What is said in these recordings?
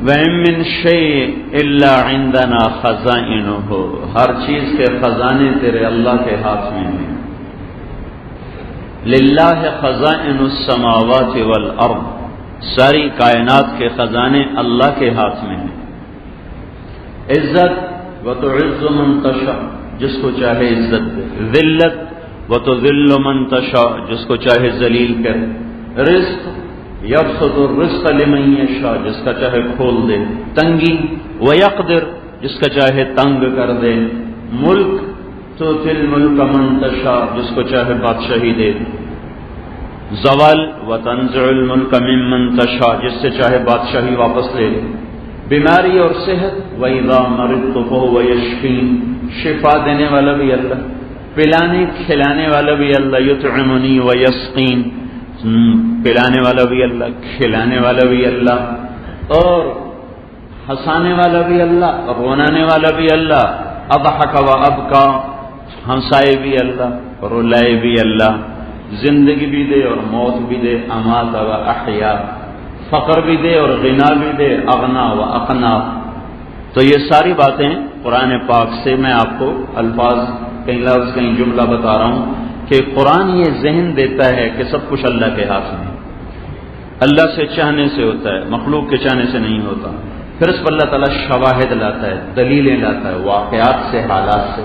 وَإِن مِّن شَيْءٍ إِلَّا عِندَنَا خَزَائِنُهُ، ہر چیز کے خزانے تیرے اللہ کے ہاتھ میں ہیں. لِلَّهِ خَزَائِنُ السَّمَاوَاتِ وَالْأَرْضِ، ساری کائنات کے خزانے اللہ کے ہاتھ میں ہیں. عزت وَتُعِزُّ مَن تَشَاءُ، جس کو چاہے عزت دے. ذلت وَتُذِلُّ مَن تَشَاءُ، جس کو چاہے ذلیل کرے. رزق یبسط الرزق لمن یشاء، جس کا چاہے کھول دے. تنگی ویقدر، جس کا چاہے تنگ کر دے. ملک تؤتی الملک من تشاء، جس کو چاہے بادشاہی دے. زوال وتنزع الملک ممن تشاء، جس سے چاہے بادشاہی واپس لے لے. بیماری اور صحت وَإِذَا مَرِضْتُ فَهُوَ يَشْفِينِ، شفا دینے والا بھی اللہ، پلانے کھلانے والا بھی اللہ. یطعمنی ویسقین، پلانے والا بھی اللہ، کھلانے والا بھی اللہ، اور ہنسانے والا بھی اللہ، اور رونانے والا بھی اللہ. اضحک و ابکا، ہنسائے بھی اللہ اور رلائے بھی اللہ. زندگی بھی دے اور موت بھی دے. امات و احیا، فقر بھی دے اور غنا بھی دے. اغنا و اقنا. تو یہ ساری باتیں قرآن پاک سے میں آپ کو الفاظ، کہیں لفظ کہیں جملہ بتا رہا ہوں کہ قرآن یہ ذہن دیتا ہے کہ سب کچھ اللہ کے ہاتھ میں. اللہ سے چاہنے سے ہوتا ہے، مخلوق کے چاہنے سے نہیں ہوتا. پھر اس پر اللہ تعالیٰ شواہد لاتا ہے، دلیلیں لاتا ہے، واقعات سے، حالات سے.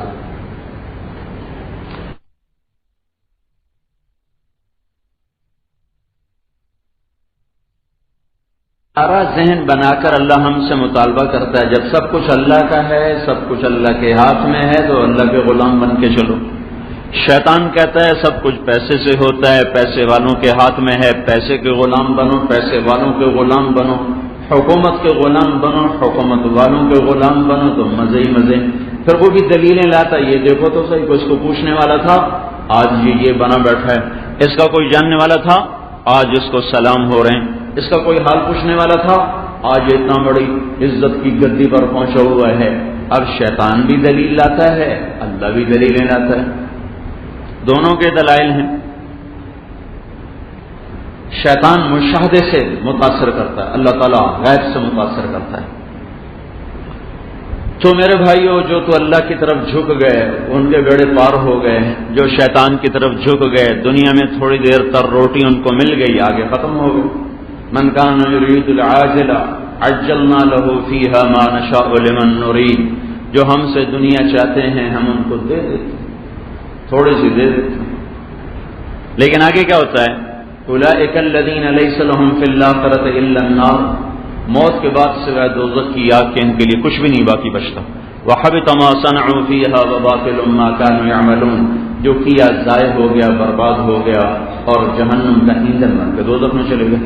سارا ذہن بنا کر اللہ ہم سے مطالبہ کرتا ہے جب سب کچھ اللہ کا ہے، سب کچھ اللہ کے ہاتھ میں ہے، تو اللہ کے غلام بن کے چلو. شیطان کہتا ہے سب کچھ پیسے سے ہوتا ہے، پیسے والوں کے ہاتھ میں ہے، پیسے کے غلام بنو، پیسے والوں کے غلام بنو. حکومت کے غلام بنو، حکومت والوں کے غلام بنو، تو مزے ہی مزے. پھر وہ بھی دلیلیں لاتا، یہ دیکھو تو صحیح، کوئی اس کو پوچھنے والا تھا، آج یہ بنا بیٹھا ہے. اس کا کوئی جاننے والا تھا، آج اس کو سلام ہو رہے ہیں. اس کا کوئی حال پوچھنے والا تھا، آج اتنا بڑی عزت کی گدی پر پہنچا ہوا ہے. اب شیطان بھی دلیل لاتا ہے، اللہ بھی دلیلیں لاتا ہے. دونوں کے دلائل ہیں. شیطان مشاہدے سے متاثر کرتا ہے، اللہ تعالیٰ غیب سے متاثر کرتا ہے. تو میرے بھائیو، جو تو اللہ کی طرف جھک گئے ان کے بیڑے پار ہو گئے. جو شیطان کی طرف جھک گئے، دنیا میں تھوڑی دیر تر روٹی ان کو مل گئی، آگے ختم ہو گئی. من کان یرید العاجلہ عجلنا له فیہا ما نشاء لمن نرید. جو ہم سے دنیا چاہتے ہیں ہم ان کو دے دیتے، تھوڑی سی دے دیتے. لیکن آگے کیا ہوتا ہے؟ اولئک الذین لیس لهم فی الآخرۃ الا النار. موت کے بعد سوائے دوزخ کی آگ کے ان کے لیے کچھ بھی نہیں باقی بچتا. وحبط ما صنعوا فیہا وباطل ما كانوا يعملون. جو کیا ضائع ہو گیا، برباد ہو گیا، اور جہنم کا ایندھن بن کے دوزخ میں چلے گئے.